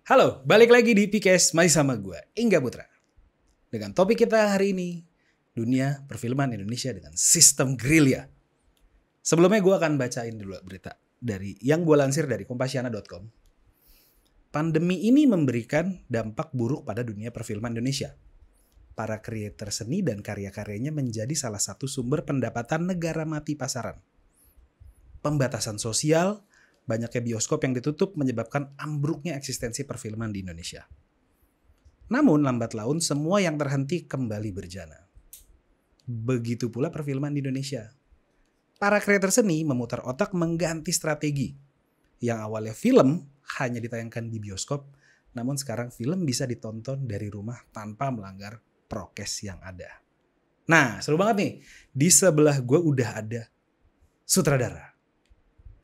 Halo, balik lagi di PKS masih sama gue, Ingga Putra. Dengan topik kita hari ini, dunia perfilman Indonesia dengan sistem gerilya. Sebelumnya gue akan bacain dulu berita dari yang gue lansir dari Kompasiana.com. Pandemi ini memberikan dampak buruk pada dunia perfilman Indonesia. Para kreator seni dan karya-karyanya menjadi salah satu sumber pendapatan negara mati pasaran. Pembatasan sosial, banyaknya bioskop yang ditutup menyebabkan ambruknya eksistensi perfilman di Indonesia. Namun lambat laun semua yang terhenti kembali berjana. Begitu pula perfilman di Indonesia. Para kreator seni memutar otak mengganti strategi. Yang awalnya film hanya ditayangkan di bioskop, namun sekarang film bisa ditonton dari rumah tanpa melanggar prokes yang ada. Nah, seru banget nih. Di sebelah gue udah ada sutradara.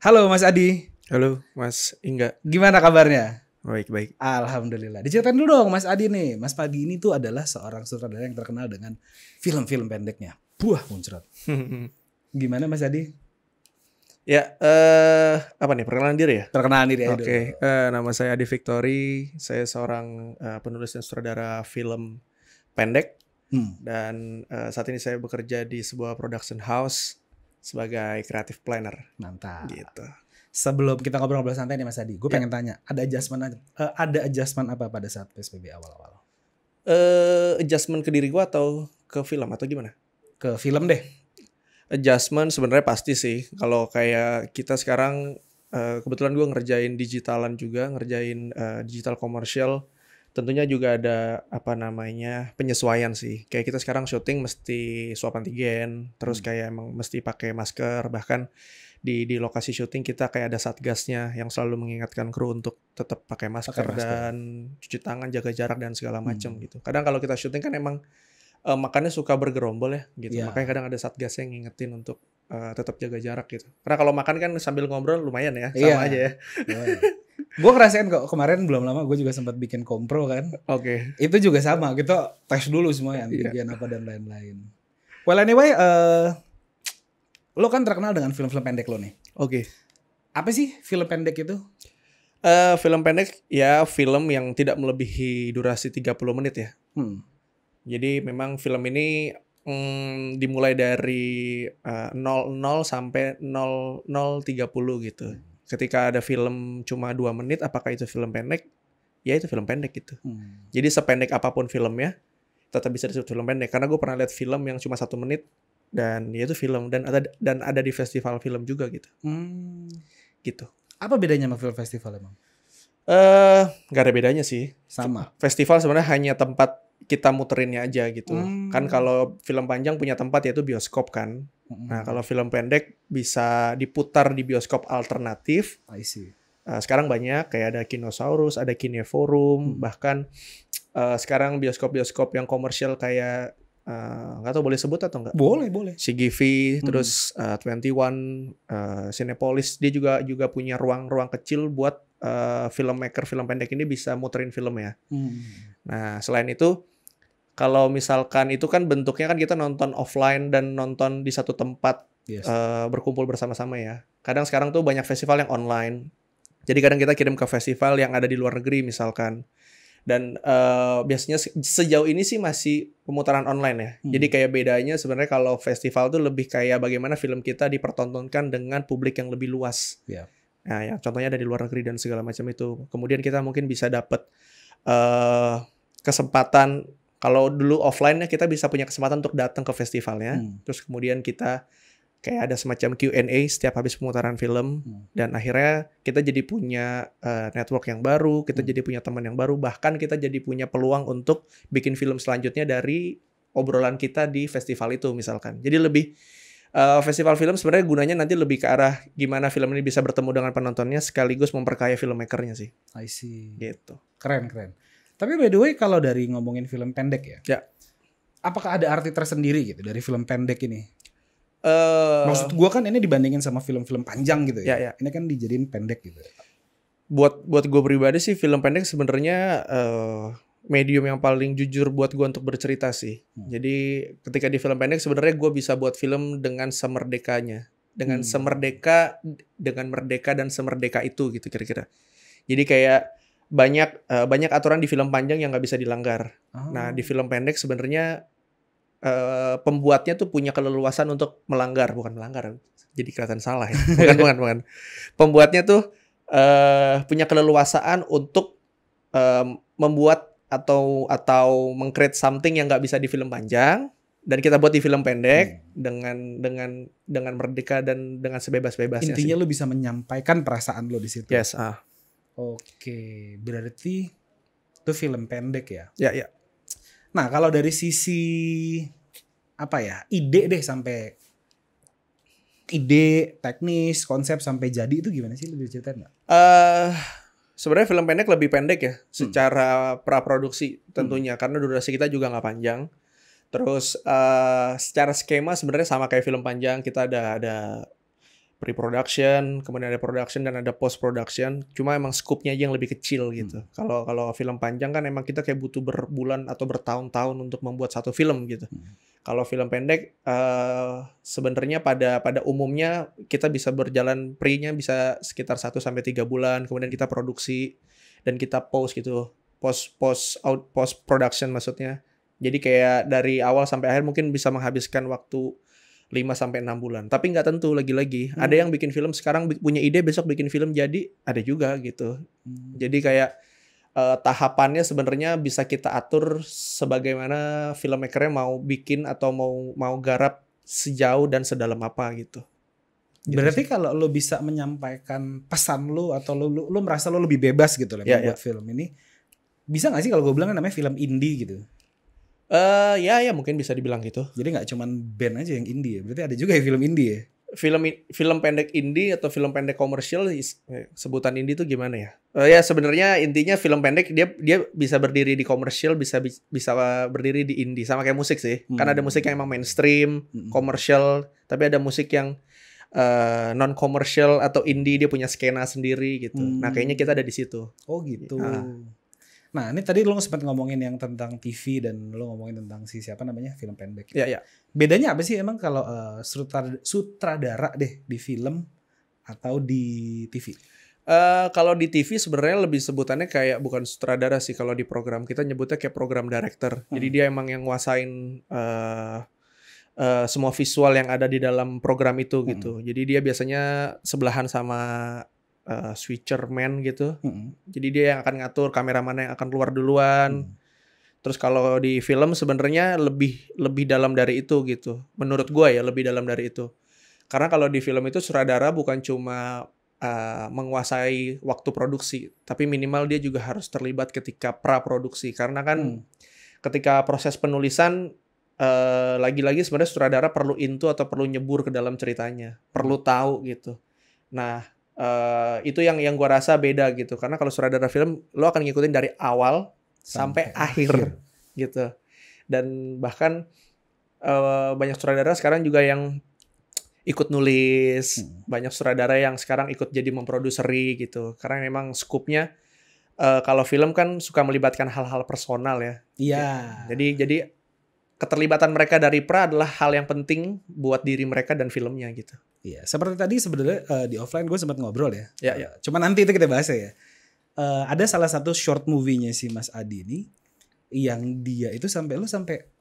Halo Mas Adi. Halo Mas Ingga. Gimana kabarnya? Baik. Alhamdulillah. Diceritain dulu dong Mas Adi nih. Mas Adi ini tuh adalah seorang sutradara yang terkenal dengan film-film pendeknya. Buah muncrat. Gimana Mas Adi? Ya, apa nih, perkenalan diri ya? Perkenalan diri aja Oke, dulu. nama saya Adi Victory. Saya seorang penulis dan sutradara film pendek. Dan saat ini saya bekerja di sebuah production house sebagai creative planner. Mantap. Gitu. Sebelum kita ngobrol-ngobrol santai nih Mas Adi, gue pengen tanya, ada adjustment apa pada saat PSBB awal-awal? Adjustment ke diri gua atau ke film atau gimana? Ke film deh. Adjustment sebenarnya pasti sih. Kalau kayak kita sekarang kebetulan gue ngerjain digitalan juga, ngerjain digital komersial. Tentunya juga ada penyesuaian sih. Kayak kita sekarang syuting mesti swab antigen, terus kayak emang mesti pakai masker, bahkan di lokasi syuting kita kayak ada satgasnya yang selalu mengingatkan kru untuk tetap pakai masker dan cuci tangan, jaga jarak dan segala macam gitu. Kadang kalau kita syuting kan emang makannya suka bergerombol ya gitu. Yeah. Makanya kadang ada satgasnya yang ngingetin untuk tetap jaga jarak gitu. Karena kalau makan kan sambil ngobrol lumayan ya, sama aja ya. Gue ngerasain kok kemarin belum lama gue juga sempat bikin kompro kan. Oke. Itu juga sama, kita tes dulu semua antigen apa dan lain-lain. Well anyway, lo kan terkenal dengan film-film pendek lo nih. Oke. Apa sih film pendek itu? Film pendek ya film yang tidak melebihi durasi 30 menit ya. Jadi memang film ini dimulai dari 00 sampai 00.30 gitu. Ketika ada film cuma 2 menit, apakah itu film pendek? Ya itu film pendek gitu. Jadi sependek apapun filmnya, tetap bisa disebut film pendek. Karena gue pernah lihat film yang cuma 1 menit, dan ya itu film. Dan ada di festival film juga gitu. Gitu. Apa bedanya sama film festival emang? Gak ada bedanya sih. Sama. Festival sebenarnya hanya tempat kita muterinnya aja gitu. Kan kalau film panjang punya tempat yaitu bioskop kan. Nah kalau film pendek bisa diputar di bioskop alternatif. I see. Sekarang banyak kayak ada Kinosaurus, ada Kineforum, bahkan sekarang bioskop-bioskop yang komersial kayak nggak tahu boleh sebut atau nggak? Boleh. CGV, terus 21, Cinepolis, dia juga punya ruang-ruang kecil buat filmmaker film pendek ini bisa muterin film ya. Nah selain itu, kalau misalkan itu kan bentuknya kan kita nonton offline dan nonton di satu tempat, berkumpul bersama-sama ya. Kadang sekarang tuh banyak festival yang online. Jadi kadang kita kirim ke festival yang ada di luar negeri misalkan. Dan biasanya sejauh ini sih masih pemutaran online ya. Jadi kayak bedanya sebenarnya kalau festival tuh lebih kayak bagaimana film kita dipertontonkan dengan publik yang lebih luas. Nah, ya contohnya ada di luar negeri dan segala macam itu. Kemudian kita mungkin bisa dapat kesempatan. Kalau dulu offline-nya kita bisa punya kesempatan untuk datang ke festivalnya. Terus kemudian kita kayak ada semacam Q&A setiap habis pemutaran film. Dan akhirnya kita jadi punya network yang baru, kita jadi punya teman yang baru, bahkan kita jadi punya peluang untuk bikin film selanjutnya dari obrolan kita di festival itu misalkan. Jadi lebih festival film sebenarnya gunanya nanti lebih ke arah gimana film ini bisa bertemu dengan penontonnya sekaligus memperkaya filmmakernya sih. I see. Gitu. Keren. Tapi by the way kalau dari ngomongin film pendek ya. Apakah ada arti tersendiri gitu dari film pendek ini? Maksud gue kan ini dibandingin sama film-film panjang gitu ya. Ini kan dijadiin pendek gitu. Buat gue pribadi sih film pendek sebenarnya medium yang paling jujur buat gue untuk bercerita sih. Jadi ketika di film pendek sebenarnya gue bisa buat film dengan semerdekanya, dengan merdeka dan semerdeka itu gitu kira-kira. Jadi kayak banyak aturan di film panjang yang nggak bisa dilanggar. Oh. Nah, di film pendek sebenarnya pembuatnya tuh punya keleluasan untuk bukan melanggar, jadi kelihatan salah ya. Bukan. Pembuatnya tuh punya keleluasaan untuk membuat atau meng-create something yang nggak bisa di film panjang dan kita buat di film pendek dengan merdeka dan dengan sebebas-bebasnya. Intinya lu bisa menyampaikan perasaan lu di situ. Yes. Oke, berarti itu film pendek ya? Ya. Nah, kalau dari sisi apa ya, ide deh sampai ide, teknis, konsep sampai jadi itu gimana sih? Lu bisa ceritain nggak? Sebenarnya film pendek lebih pendek ya, secara praproduksi tentunya, karena durasi kita juga nggak panjang. Terus secara skema sebenarnya sama kayak film panjang, kita ada pre-production, kemudian ada production dan ada post-production. Cuma emang scope-nya aja yang lebih kecil gitu. Kalau film panjang kan emang kita kayak butuh berbulan atau bertahun-tahun untuk membuat satu film gitu. Kalau film pendek sebenarnya pada umumnya kita bisa berjalan pre-nya bisa sekitar 1-3 bulan, kemudian kita produksi dan kita post gitu. Post production maksudnya. Jadi kayak dari awal sampai akhir mungkin bisa menghabiskan waktu 5-6 bulan. Tapi nggak tentu lagi-lagi. Ada yang bikin film sekarang punya ide, besok bikin film jadi, ada juga gitu. Jadi kayak tahapannya sebenarnya bisa kita atur sebagaimana filmmakernya mau bikin atau mau garap sejauh dan sedalam apa gitu. Berarti kalau lo bisa menyampaikan pesan lo atau lo merasa lo lebih bebas gitu lah membuat film ini, bisa nggak sih kalau gue bilang namanya film indie gitu? Ya mungkin bisa dibilang gitu. Jadi nggak cuman band aja yang indie ya, berarti ada juga ya film indie ya? Film pendek indie atau film pendek komersial, sebutan indie itu gimana ya? Ya sebenarnya intinya film pendek dia bisa berdiri di komersial, bisa berdiri di indie, sama kayak musik sih. Kan ada musik yang emang mainstream, komersial, tapi ada musik yang non komersial atau indie, dia punya skena sendiri gitu. Nah kayaknya kita ada di situ. Oh gitu. Nah ini tadi lo sempat ngomongin yang tentang TV dan lo ngomongin tentang siapa namanya film pendek. Iya. Bedanya apa sih emang kalau sutradara deh di film atau di TV? Kalau di TV sebenarnya lebih sebutannya kayak bukan sutradara sih, kalau di program kita nyebutnya kayak program director. Jadi dia emang yang nguasain semua visual yang ada di dalam program itu gitu. Jadi dia biasanya sebelahan sama switcher man gitu. Jadi dia yang akan ngatur kamera mana yang akan keluar duluan. Terus kalau di film sebenarnya lebih dalam dari itu gitu. Menurut gua ya lebih dalam dari itu. Karena kalau di film itu sutradara bukan cuma menguasai waktu produksi, tapi minimal dia juga harus terlibat ketika praproduksi. Karena kan ketika proses penulisan lagi-lagi sebenarnya sutradara perlu into atau perlu nyebur ke dalam ceritanya, perlu tahu gitu. Nah itu yang gua rasa beda gitu. Karena kalau sutradara film lo akan ngikutin dari awal sampai akhir gitu. Dan bahkan banyak sutradara sekarang juga yang ikut nulis, banyak sutradara yang sekarang ikut jadi memproduseri gitu. Karena memang skupnya kalau film kan suka melibatkan hal-hal personal ya. Iya. Jadi keterlibatan mereka dari adalah hal yang penting buat diri mereka dan filmnya gitu. Iya, seperti tadi sebenarnya di offline gue sempat ngobrol ya. Iya. Cuma nanti itu kita bahas ya. Ada salah satu short movie-nya si Mas Adi ini yang dia itu sampai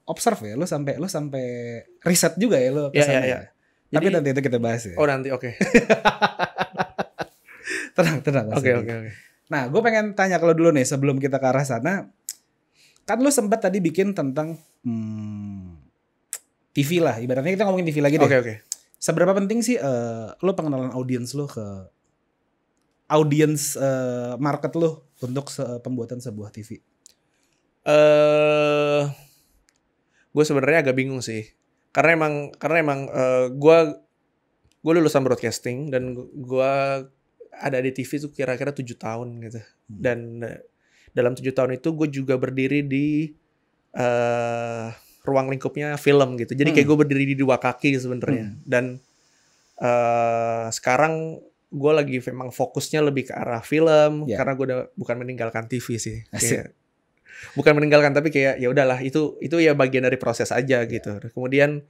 observe ya, lo sampai riset juga ya lo kesana. Iya. Tapi Jadi, nanti itu kita bahas ya. Oh nanti oke. Tenang. Oke. Nah, gue pengen tanya kalau dulu nih sebelum kita ke arah sana, kan lo sempat tadi bikin tentang TV lah, ibaratnya kita ngomongin TV lagi deh. Oke. Seberapa penting sih lo pengenalan audiens lo ke audiens market lo untuk pembuatan sebuah TV? Gue sebenarnya agak bingung sih. Karena emang gue lulusan broadcasting dan gue ada di TV tuh kira-kira 7 tahun gitu. Dan dalam 7 tahun itu gue juga berdiri di ruang lingkupnya film gitu. Jadi kayak gue berdiri di 2 kaki sebenarnya. Dan sekarang gue lagi memang fokusnya lebih ke arah film karena gue udah bukan meninggalkan TV sih. Bukan meninggalkan tapi kayak ya udahlah itu ya bagian dari proses aja gitu. Kemudian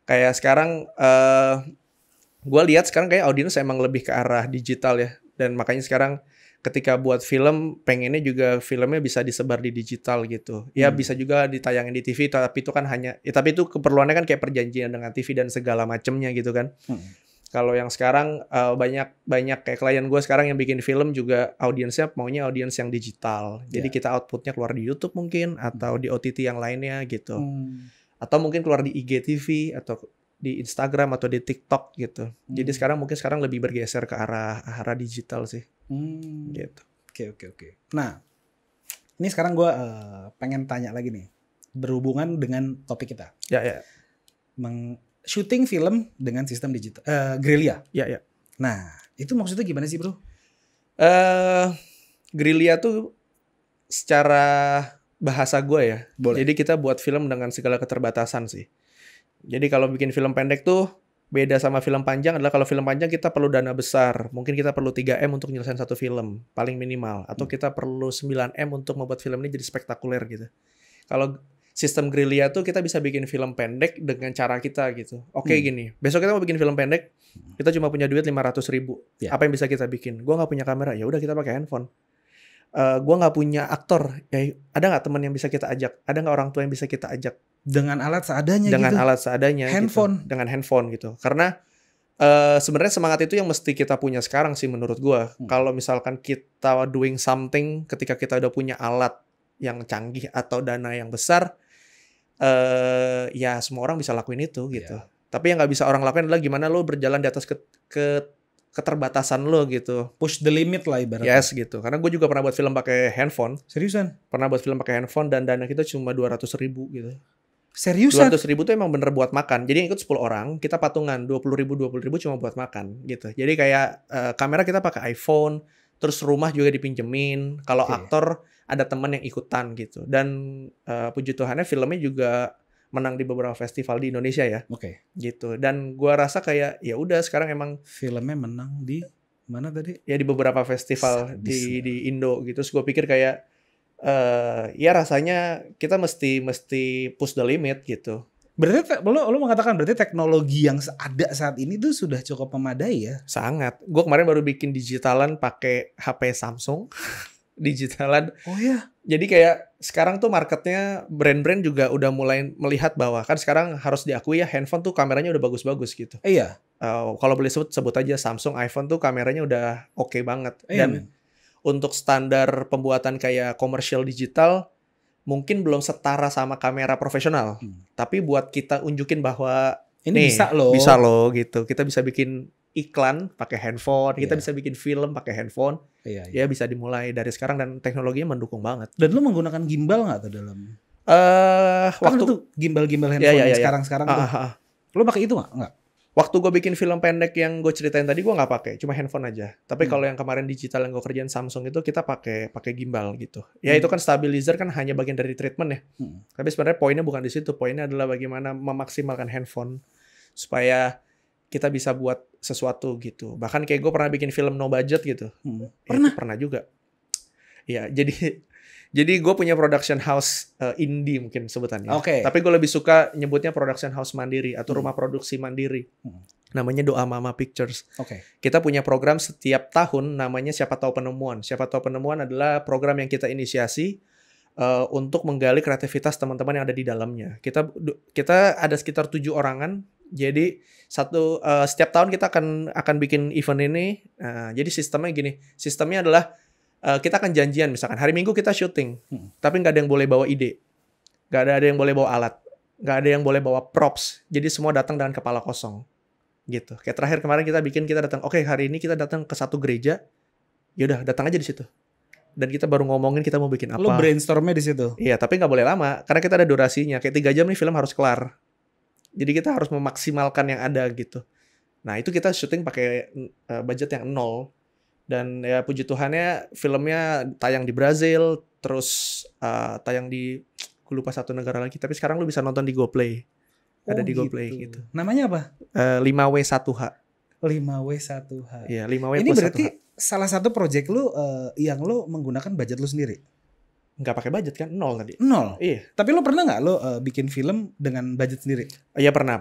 kayak sekarang gue lihat sekarang kayak audiens emang lebih ke arah digital ya. Dan makanya sekarang ketika buat film pengennya juga filmnya bisa disebar di digital gitu. Ya bisa juga ditayangin di TV, tapi itu kan tapi itu keperluannya kan kayak perjanjian dengan TV dan segala macemnya gitu kan. Kalau yang sekarang banyak kayak klien gue sekarang yang bikin film juga audiensnya maunya audiens yang digital. Jadi kita outputnya keluar di YouTube mungkin atau di OTT yang lainnya gitu. Atau mungkin keluar di IGTV atau di Instagram atau di TikTok gitu. Jadi sekarang lebih bergeser ke arah digital sih. Gitu. Oke. Nah, ini sekarang gue pengen tanya lagi nih, berhubungan dengan topik kita. Ya. Syuting film dengan sistem digital, Guerrilla. Ya. Nah, itu maksudnya gimana sih, bro? Guerrilla tuh secara bahasa gue ya. Boleh. Jadi kita buat film dengan segala keterbatasan sih. Jadi kalau bikin film pendek tuh beda sama film panjang adalah kalau film panjang kita perlu dana besar. Mungkin kita perlu 3M untuk nyelesain satu film, paling minimal. Atau kita perlu 9M untuk membuat film ini jadi spektakuler gitu. Kalau sistem Guerrilla tuh kita bisa bikin film pendek dengan cara kita gitu. Oke, gini, besok kita mau bikin film pendek, kita cuma punya duit 500.000. Apa yang bisa kita bikin? Gue nggak punya kamera, ya udah kita pakai handphone. Gue nggak punya aktor, ya ada nggak teman yang bisa kita ajak? Ada nggak orang tua yang bisa kita ajak? Dengan alat seadanya dengan alat seadanya handphone gitu. Dengan handphone gitu. Karena sebenarnya semangat itu yang mesti kita punya sekarang sih menurut gue. Kalau misalkan kita doing something ketika kita udah punya alat yang canggih atau dana yang besar, ya semua orang bisa lakuin itu gitu. Tapi yang nggak bisa orang lakuin adalah gimana lo berjalan di atas keterbatasan lo gitu. Push the limit lah ibaratnya. Yes gitu. Karena gue juga pernah buat film pakai handphone. Seriusan? Pernah buat film pakai handphone dan dana kita cuma 200.000 gitu. Seriusan? 200.000 tuh emang bener buat makan. Jadi yang ikut 10 orang, kita patungan 20.000 cuma buat makan gitu. Jadi kayak kamera kita pakai iPhone, terus rumah juga dipinjemin. Kalau aktor ada teman yang ikutan gitu. Dan puji Tuhannya filmnya juga menang di beberapa festival di Indonesia ya. Gitu. Dan gua rasa kayak ya udah sekarang emang filmnya menang di mana tadi? Ya di beberapa festival di Indo gitu. Terus gua pikir kayak ya rasanya kita mesti push the limit gitu. Berarti lo mengatakan berarti teknologi yang ada saat ini tuh sudah cukup memadai ya? Sangat. Gue kemarin baru bikin digitalan pakai HP Samsung. Digitalan. Oh ya. Jadi kayak sekarang tuh marketnya brand-brand juga udah mulai melihat bahwa kan sekarang harus diakui ya handphone tuh kameranya udah bagus-bagus gitu. Iya. Kalau boleh sebut aja Samsung, iPhone tuh kameranya udah oke banget. Dan untuk standar pembuatan kayak komersial digital mungkin belum setara sama kamera profesional. Tapi buat kita unjukin bahwa ini bisa loh gitu. Kita bisa bikin iklan pakai handphone, kita bisa bikin film pakai handphone. Ya bisa dimulai dari sekarang dan teknologinya mendukung banget. Dan lu menggunakan gimbal nggak tuh dalam? Waktu tuh gimbal handphone sekarang tuh. Lu pakai itu nggak? Waktu gue bikin film pendek yang gue ceritain tadi gue nggak pakai, cuma handphone aja. Tapi kalau yang kemarin digital yang gue kerjain Samsung itu kita pakai gimbal gitu. Ya itu kan stabilizer kan hanya bagian dari treatment ya. Tapi sebenarnya poinnya bukan di situ. Poinnya adalah bagaimana memaksimalkan handphone supaya kita bisa buat sesuatu gitu. Bahkan kayak gue pernah bikin film no budget gitu. Pernah juga. Ya jadi gue punya production house indie mungkin sebutannya. Tapi gue lebih suka nyebutnya production house mandiri atau rumah produksi mandiri. Namanya Doa Mama Pictures. Kita punya program setiap tahun namanya Siapa Tahu Penemuan. Siapa Tahu Penemuan adalah program yang kita inisiasi untuk menggali kreativitas teman-teman yang ada di dalamnya. Kita ada sekitar 7 orangan. Jadi setiap tahun kita akan bikin event ini. Jadi sistemnya gini. Sistemnya adalah kita akan janjian misalkan hari Minggu kita syuting, tapi nggak ada yang boleh bawa ide, nggak ada yang boleh bawa alat, nggak ada yang boleh bawa props. Jadi semua datang dengan kepala kosong, gitu. Kayak terakhir kemarin kita datang, hari ini kita datang ke satu gereja, yaudah datang aja di situ. Dan kita baru ngomongin kita mau bikin apa. Lo brainstormnya di situ. Iya, tapi nggak boleh lama karena kita ada durasinya. Kayak 3 jam nih film harus kelar. Jadi kita harus memaksimalkan yang ada gitu. Nah itu kita syuting pakai budget yang 0. Dan ya puji Tuhannya filmnya tayang di Brazil, terus tayang di gue lupa satu negara lagi, tapi sekarang lu bisa nonton di GoPlay. Ada di GoPlay gitu. Namanya apa? 5W1H. 5W1H. Iya, 5W1H. Ini berarti salah satu project lu yang lu menggunakan budget lu sendiri? Nggak pakai budget kan? 0 tadi. 0? Iya. Tapi lu pernah nggak lu bikin film dengan budget sendiri? Iya pernah.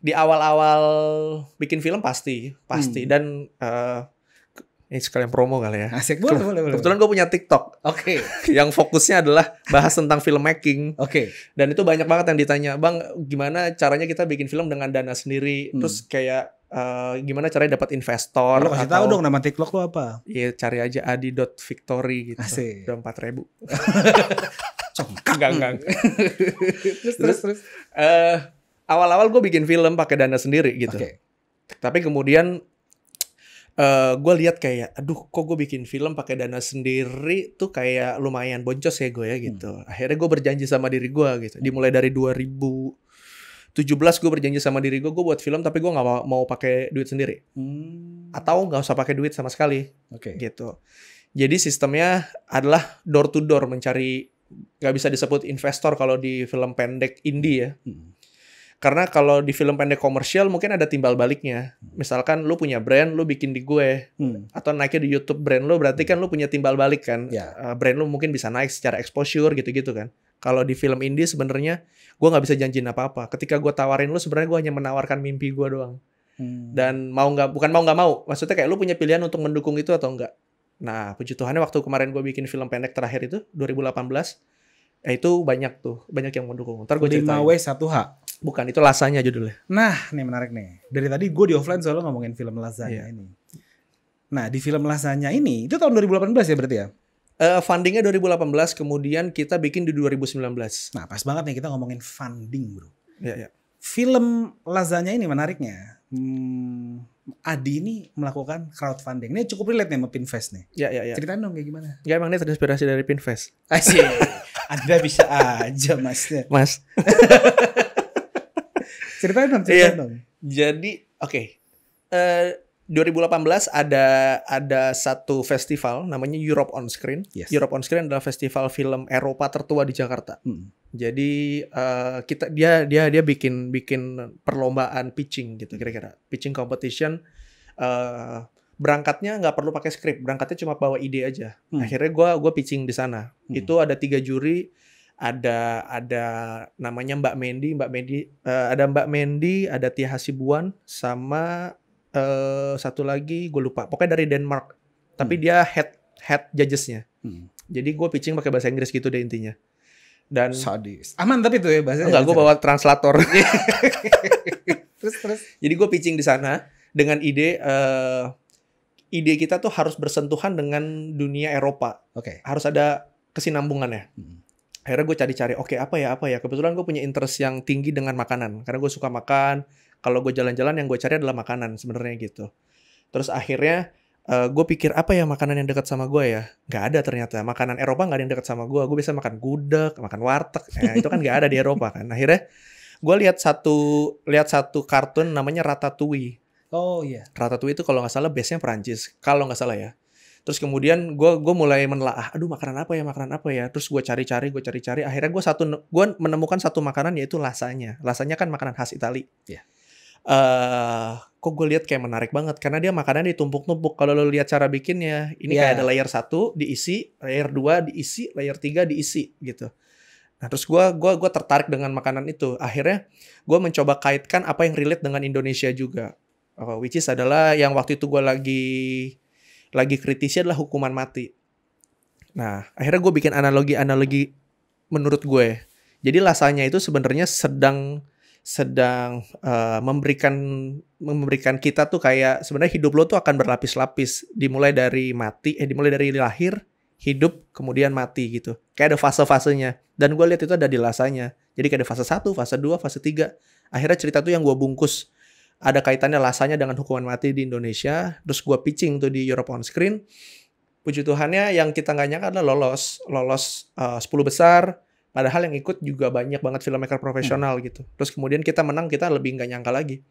Di awal-awal bikin film pasti. Dan Ini sekalian promo kali ya. Asik, boleh. Kebetulan gue punya TikTok. Oke. Yang fokusnya adalah bahas tentang filmmaking. Oke. Dan itu banyak banget yang ditanya, Bang, gimana caranya kita bikin film dengan dana sendiri? Terus kayak gimana caranya dapat investor? Lo kasih tahu dong nama TikTok lo apa? Iya, cari aja adi.victory gitu. Asik. Udah 4.000. Congkak. Enggak. Terus awal-awal gue bikin film pakai dana sendiri gitu. Oke. Tapi kemudian gue lihat kayak, aduh, kok gue bikin film pakai dana sendiri tuh kayak lumayan boncos ya gue ya gitu. Akhirnya gue berjanji sama diri gue gitu. Dimulai dari 2017 gue berjanji sama diri gue buat film, tapi gue nggak mau pakai duit sendiri. Atau nggak usah pakai duit sama sekali. Gitu. Jadi sistemnya adalah door to door, mencari, nggak bisa disebut investor kalau di film pendek indie ya. Karena kalau di film pendek komersial mungkin ada timbal baliknya. Misalkan lu punya brand, lu bikin di gue. Atau naiknya di YouTube brand lu, berarti kan lu punya timbal balik kan. Brand lu mungkin bisa naik secara exposure gitu-gitu kan. Kalau di film indie sebenarnya gue nggak bisa janjiin apa-apa. Ketika gue tawarin lu, sebenarnya gue hanya menawarkan mimpi gue doang. Dan bukan mau nggak mau. Maksudnya kayak lu punya pilihan untuk mendukung itu atau enggak. Nah, puji Tuhannya waktu kemarin gue bikin film pendek terakhir itu, 2018, itu banyak yang mendukung. Ntar gue ceritain. 5W1H. Bukan, itu Lasanya judulnya. Nah, ini menarik nih. Dari tadi gue di offline selalu ngomongin film Lasanya ini. Nah, di film Lasanya ini, itu tahun 2018 ya berarti ya? Fundingnya 2018, kemudian kita bikin di 2019. Nah, pas banget nih kita ngomongin funding, bro. Iya. Film Lasanya ini menariknya. Adi ini melakukan crowdfunding. Ini cukup relate nih sama Pinvest nih. Iya. Ceritain dong kayak gimana? Ya, emang ini terinspirasi dari Pinvest. Asik. Anda bisa aja, Mas. Ceritain dong. Jadi, oke. 2018 ada satu festival namanya Europe on Screen. Europe on Screen adalah festival film Eropa tertua di Jakarta. Jadi dia bikin perlombaan pitching gitu kira-kira. Pitching competition. Berangkatnya nggak perlu pakai skrip, berangkatnya cuma bawa ide aja. Akhirnya gue pitching di sana. Itu ada 3 juri. Ada namanya Mbak Mendy, ada Tia Hasibuan, sama satu lagi gue lupa. Pokoknya dari Denmark. Tapi dia head judgesnya. Jadi gue pitching pakai bahasa Inggris gitu deh intinya. Dan sadis. Aman tapi tuh ya bahasanya. Enggak, gue bawa translator. terus. Jadi gue pitching di sana dengan ide kita tuh harus bersentuhan dengan dunia Eropa. Harus ada kesinambungannya. Akhirnya gue cari-cari, apa ya. Kebetulan gue punya interest yang tinggi dengan makanan. Karena gue suka makan. Kalau gue jalan-jalan yang gue cari adalah makanan sebenarnya gitu. Terus akhirnya gue pikir apa ya makanan yang dekat sama gue ya. Gak ada ternyata. Makanan Eropa gak ada yang dekat sama gue. Gue bisa makan gudeg, makan warteg. Itu kan gak ada di Eropa kan. Akhirnya gue lihat satu kartun namanya Ratatouille. Oh iya. Ratatouille itu kalau gak salah base-nya Perancis. Kalau gak salah ya. Terus kemudian gue mulai menelaah, aduh makanan apa ya. Terus gue cari. Akhirnya gue menemukan satu makanan yaitu lasagna. Lasagna kan makanan khas Itali. Kok gue lihat kayak menarik banget karena dia makanannya ditumpuk-tumpuk. Kalau lo lihat cara bikinnya, ini kayak ada layer 1 diisi, layer 2 diisi, layer 3 diisi gitu. Nah terus gue tertarik dengan makanan itu. Akhirnya gue mencoba kaitkan apa yang relate dengan Indonesia juga. Which is adalah yang waktu itu gue lagi kritisi adalah hukuman mati. Nah, akhirnya gue bikin analogi menurut gue. Jadi lasanya itu sebenarnya sedang memberikan kita tuh kayak sebenarnya hidup lo tuh akan berlapis-lapis. Dimulai dari lahir, hidup, kemudian mati gitu. Kayak ada fase-fasenya. Dan gue lihat itu ada di lasanya. Jadi kayak ada fase 1, fase 2, fase 3. Akhirnya cerita tuh yang gue bungkus. Ada kaitannya lasanya dengan hukuman mati di Indonesia. Terus gue pitching tuh di Europe on Screen. Puji Tuhannya yang kita nggak nyangka adalah lolos 10 besar. Padahal yang ikut juga banyak banget filmmaker profesional gitu. Terus kemudian kita menang, kita lebih nggak nyangka lagi.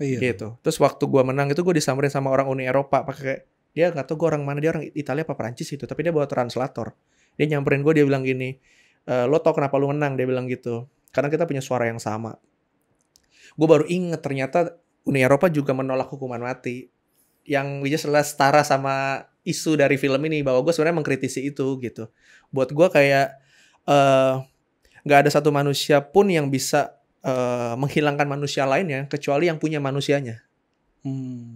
Gitu. Terus waktu gue menang itu gue disamperin sama orang Uni Eropa. Pakai dia nggak tahu gue orang mana, dia orang Italia apa Perancis gitu. Tapi dia bawa translator. Dia nyamperin gue, dia bilang gini, lo tau kenapa lo menang? Dia bilang gitu. Karena kita punya suara yang sama. Gue baru inget ternyata Uni Eropa juga menolak hukuman mati. Yang jelas setara sama isu dari film ini. Bahwa gue sebenarnya mengkritisi itu gitu. Buat gue kayak nggak ada satu manusia pun yang bisa menghilangkan manusia lainnya kecuali yang punya manusianya.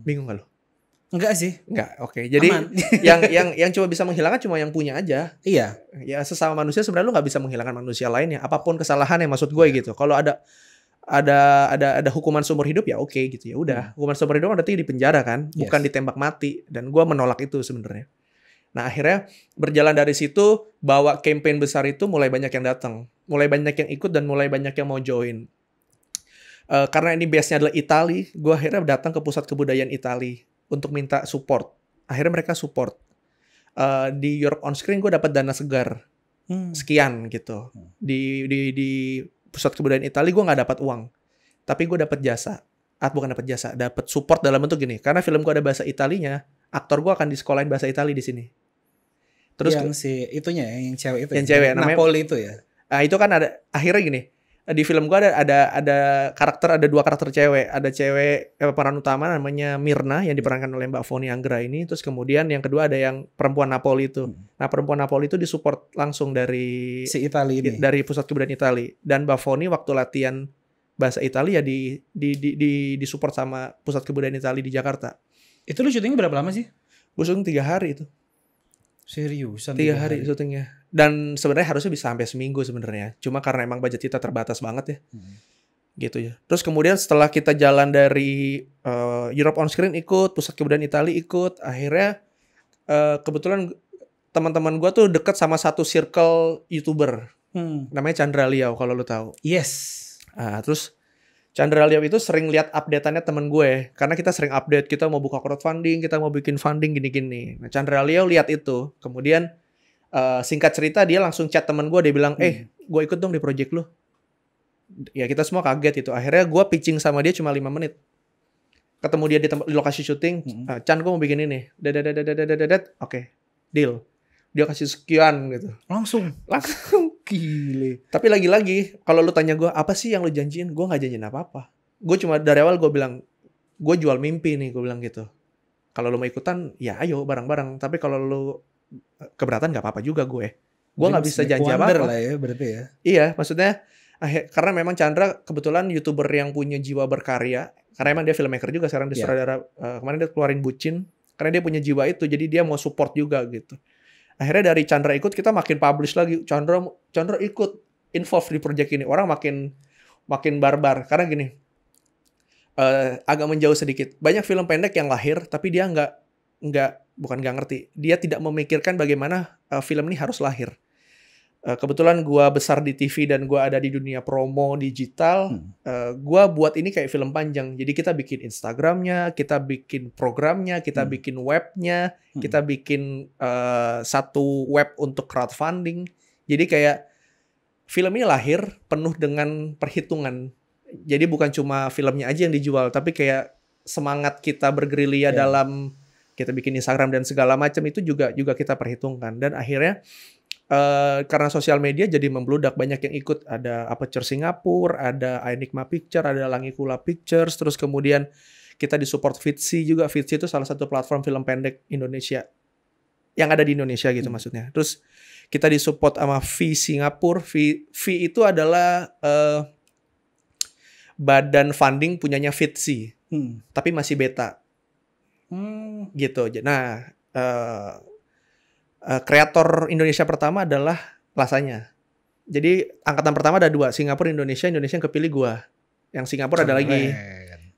Bingung gak lo? Enggak sih. Enggak, oke. Jadi Aman. yang coba bisa menghilangkan cuma yang punya aja. Iya. Ya sesama manusia sebenarnya lu nggak bisa menghilangkan manusia lainnya. Apapun kesalahannya maksud gue gitu. Kalau ada hukuman seumur hidup ya oke gitu ya udah. Hukuman seumur hidup berarti di penjara kan, bukan ditembak mati. Dan gue menolak itu sebenarnya. Nah akhirnya berjalan dari situ, bawa campaign besar itu mulai banyak yang datang, mulai banyak yang ikut dan mulai banyak yang mau join. Karena ini base-nya adalah Itali, gue akhirnya datang ke pusat kebudayaan Itali untuk minta support. Akhirnya mereka support. Di Europe on Screen gue dapat dana segar sekian gitu. Di pusat kebudayaan Itali gue nggak dapat uang, tapi gue dapat jasa. Bukan dapat jasa, dapat support dalam bentuk gini. Karena film gue ada bahasa Italinya, aktor gue akan disekolahin bahasa Itali di sini. Terus yang si itunya yang cewek itu. Yang cewek namanya Napoli itu ya. Nah, itu kan ada akhirnya gini. Di film gue ada dua karakter cewek. Ada cewek peran utama namanya Mirna yang diperankan oleh Mbak Foni Anggra ini. Terus kemudian yang kedua ada yang perempuan Napoli itu. Nah, perempuan Napoli itu disupport langsung dari si Itali ini. Dari pusat kebudayaan Itali. Dan Mbak Foni waktu latihan bahasa Italia ya disupport sama pusat kebudayaan Itali di Jakarta. Itu lu syutingnya berapa lama sih? Gue syuting 3 hari itu. Seriusan 3 hari syutingnya. Dan sebenarnya harusnya bisa sampai seminggu sebenarnya. Cuma karena emang budget kita terbatas banget ya. Gitu ya. Terus kemudian setelah kita jalan dari Europe on Screen ikut, pusat kebudayaan Italia ikut, akhirnya kebetulan teman-teman gue tuh deket sama satu circle YouTuber. Namanya Chandra Liao kalau lu tahu. Yes. Terus Chandra Liao itu sering lihat update-annya temen gue. Karena kita sering update, kita mau buka crowdfunding, kita mau bikin funding gini-gini. Nah, Chandra Liao lihat itu. Kemudian singkat cerita dia langsung chat temen gue. Dia bilang, gue ikut dong di project lu. Ya kita semua kaget itu. Akhirnya gue pitching sama dia cuma 5 menit. Ketemu dia di lokasi syuting. Chan, gue mau bikin ini. Oke, deal. Dia kasih sekian gitu. Langsung. Gile. Tapi lagi-lagi kalau lu tanya gue apa sih yang lu janjiin, gue nggak janjiin apa-apa. Gue cuma dari awal gue bilang gue jual mimpi nih, gue bilang gitu. Kalau lu mau ikutan ya ayo bareng-bareng. Tapi kalau lu keberatan nggak apa-apa juga gue. Gue nggak bisa janji apa-apa lah ya berarti ya. Iya maksudnya karena memang Chandra kebetulan YouTuber yang punya jiwa berkarya. Karena emang dia filmmaker juga sekarang dia sutradara. Kemarin dia keluarin Bucin karena dia punya jiwa itu. Jadi dia mau support juga gitu. Akhirnya dari Chandra ikut, kita makin publish lagi. Chandra ikut involved di project ini. Orang makin barbar. Karena gini, agak menjauh sedikit. Banyak film pendek yang lahir, tapi dia bukan nggak ngerti. Dia tidak memikirkan bagaimana film ini harus lahir. Kebetulan gue besar di TV dan gue ada di dunia promo digital. Gue buat ini kayak film panjang. Jadi kita bikin Instagramnya, kita bikin programnya, kita bikin webnya, kita bikin satu web untuk crowdfunding. Jadi kayak film ini lahir penuh dengan perhitungan. Jadi bukan cuma filmnya aja yang dijual, tapi kayak semangat kita bergerilya dalam kita bikin Instagram dan segala macam itu juga kita perhitungkan. Dan akhirnya karena sosial media jadi membludak, banyak yang ikut. Ada Aperture Singapura, ada Enigma Picture, ada Langikula Pictures, terus kemudian kita disupport Vidsi juga. Vidsi itu salah satu platform film pendek Indonesia yang ada di Indonesia gitu maksudnya. Terus kita disupport sama V Singapura. V itu adalah badan funding punyanya Vidsi, tapi masih beta gitu. Nah kreator Indonesia pertama adalah Lasanya. Jadi angkatan pertama ada 2, Singapura, Indonesia yang kepilih gua. Yang Singapura ada lagi.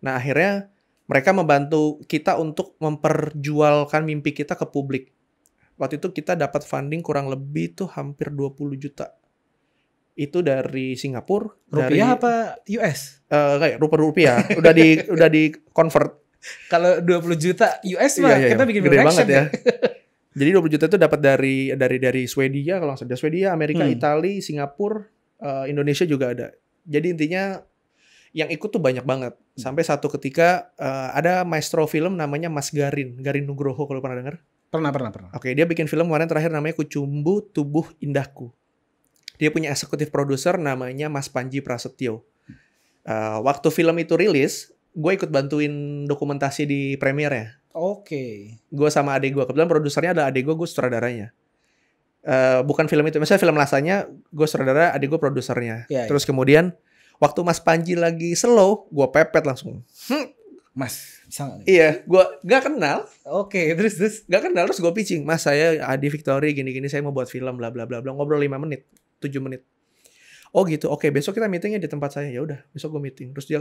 Nah akhirnya mereka membantu kita untuk memperjualkan mimpi kita ke publik. Waktu itu kita dapat funding kurang lebih tuh hampir 20 juta. Itu dari Singapura. Rupiah apa US? Kayak rupiah. udah di convert. Kalau 20 juta US mah kita bikin gede banget ya. Jadi 20 juta itu dapat dari Swedia, kalau nggak salah Swedia, Amerika, Italia, Singapura, Indonesia juga ada. Jadi intinya yang ikut tuh banyak banget. Sampai satu ketika ada maestro film namanya Mas Garin Nugroho, kalau pernah dengar? Pernah. Oke, dia bikin film kemarin terakhir namanya Kucumbu Tubuh Indahku. Dia punya eksekutif produser namanya Mas Panji Prasetyo. Waktu film itu rilis, gue ikut bantuin dokumentasi di premiernya. Oke. Gue sama adik gue. Kebetulan produsernya adalah adik gue sutradaranya. Bukan film itu. Misalnya film Lasanya, gue sutradara, adik gue produsernya. Terus kemudian, waktu Mas Panji lagi slow, gue pepet langsung. Mas, Bisa nggak? Iya, gue gak kenal. Oke, terus. Gak kenal, terus gue pitching. Mas, saya Adi Victory, gini-gini, saya mau buat film, bla bla bla bla. Ngobrol 5 menit, 7 menit. Oh gitu, oke, besok kita meetingnya di tempat saya. Ya udah, besok gue meeting. Terus dia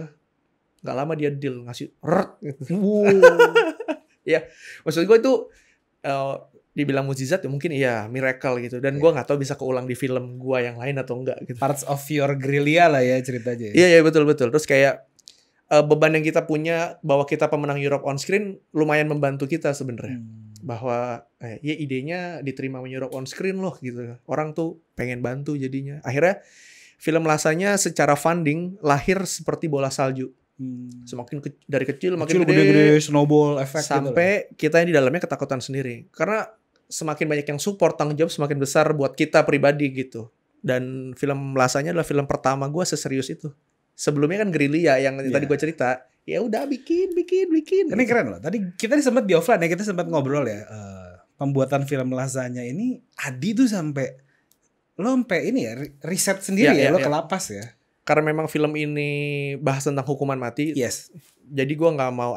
gak lama dia deal, ngasih gitu. Ya, maksud gue itu dibilang mukjizat ya mungkin iya, miracle gitu. Dan gue gak tahu bisa keulang di film gue yang lain atau enggak gitu. Parts of your guerrilla lah ya ceritanya. Iya, betul-betul. Terus kayak beban yang kita punya bahwa kita pemenang Europe on Screen lumayan membantu kita sebenarnya. Bahwa ya idenya diterima Europe on Screen loh gitu. Orang tuh pengen bantu jadinya. Akhirnya film Lasanya secara funding lahir seperti bola salju. Semakin dari kecil makin gede, snowball effect sampai gitu kita yang di dalamnya ketakutan sendiri. Karena semakin banyak yang support, tanggung jawab semakin besar buat kita pribadi gitu. Dan film Lasanya adalah film pertama gue seserius itu. Sebelumnya kan Guerrilla yang tadi gue cerita, ya udah bikin. Ini keren loh. Tadi kita sempat di offline ya, kita sempat ngobrol ya. Pembuatan film Lasanya ini Adi tuh sampai ini ya riset sendiri lo ke lapas ya. Karena memang film ini bahas tentang hukuman mati. Yes. Jadi gue nggak mau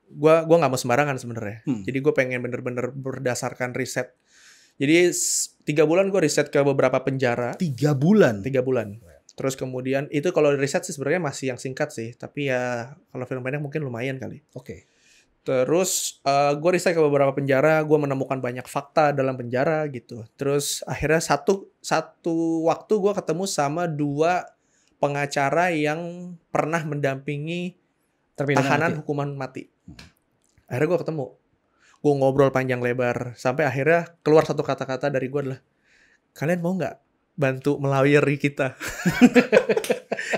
gue nggak mau sembarangan sebenarnya. Jadi gue pengen bener-bener berdasarkan riset. Jadi 3 bulan gue riset ke beberapa penjara. 3 bulan. Terus kemudian itu kalau riset sih sebenarnya masih yang singkat sih, tapi ya kalau film pendek mungkin lumayan kali. Oke. Terus gue riset ke beberapa penjara, gue menemukan banyak fakta dalam penjara gitu. Terus akhirnya satu waktu gue ketemu sama 2 pengacara yang pernah mendampingi tahanan hukuman mati. Akhirnya gue ketemu, gue ngobrol panjang lebar sampai akhirnya keluar satu kata-kata dari gue adalah, kalian mau nggak bantu melawyer kita?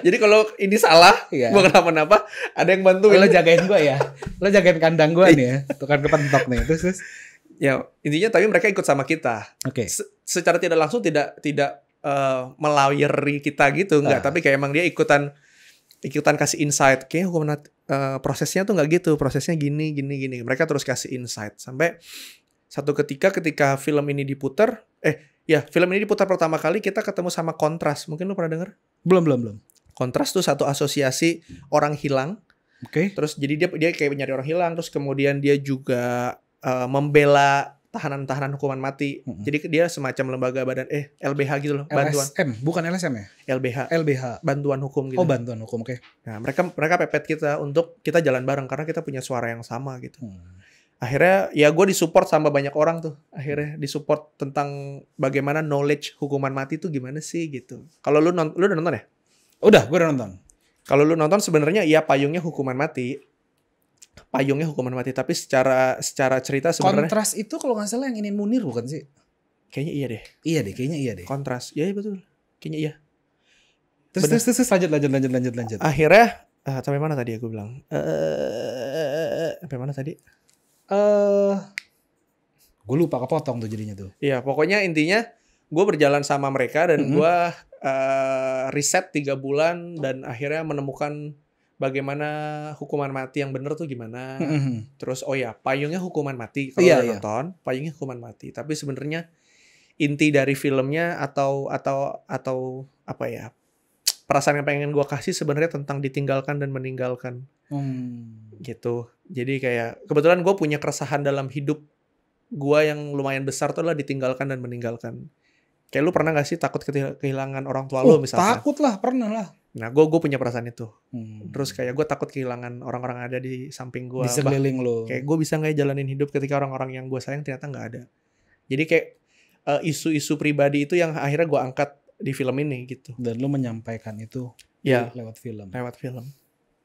Jadi kalau ini salah, gue kenapa-napa, ada yang bantu. Lo jagain gue ya, lo jagain kandang gue nih ya, tukang kepentok nih. Terus ya intinya tapi mereka ikut sama kita. Oke. Secara tidak langsung tidak melawyeri kita gitu, enggak. Tapi kayak emang dia ikutan kasih insight. Kayak hukuman prosesnya tuh nggak gitu, prosesnya gini. Mereka terus kasih insight sampai satu ketika film ini diputar, film ini diputar pertama kali kita ketemu sama Kontras. Mungkin lu pernah denger? Belum. Kontras tuh satu asosiasi orang hilang. Oke. Terus jadi dia kayak nyari orang hilang, terus kemudian dia juga membela tahanan hukuman mati. Jadi dia semacam lembaga badan LBH gitu loh, bantuan. LSM, bukan LSM ya? LBH, bantuan hukum gitu. Oh, bantuan hukum, oke. Nah, mereka pepet kita untuk kita jalan bareng karena kita punya suara yang sama gitu. Akhirnya ya gue disupport sama banyak orang tuh. Akhirnya disupport tentang bagaimana knowledge hukuman mati itu gimana sih gitu. Kalau lu udah nonton ya? Udah, gue udah nonton. Kalau lu nonton sebenarnya ya payungnya hukuman mati, tapi secara cerita sebenarnya Kontras itu kalau nggak salah yang Inin Munir bukan sih? Kayaknya iya deh. Kontras, ya betul. Kayaknya iya. Terus lanjut. Akhirnya sampai mana tadi aku bilang? Sampai mana tadi? Gue lupa kepotong tuh jadinya tuh. Iya, pokoknya intinya gue berjalan sama mereka dan gue riset 3 bulan dan akhirnya menemukan bagaimana hukuman mati yang bener tuh gimana. Terus payungnya hukuman mati. Kalau udah nonton, payungnya hukuman mati. Tapi sebenarnya inti dari filmnya atau apa ya? Perasaan yang pengen gue kasih sebenarnya tentang ditinggalkan dan meninggalkan. Gitu. Jadi kayak kebetulan gue punya keresahan dalam hidup gue yang lumayan besar tuh adalah ditinggalkan dan meninggalkan. Kayak lu pernah gak sih takut kehilangan orang tua lu misalnya? Takut lah, pernah lah. Nah gue punya perasaan itu. Terus kayak gue takut kehilangan orang-orang ada di samping gue. Di sekeliling lu. Kayak gue bisa gak jalanin hidup ketika orang-orang yang gue sayang ternyata gak ada. Jadi kayak isu-isu pribadi itu yang akhirnya gue angkat di film ini gitu. Dan lu menyampaikan itu lewat film.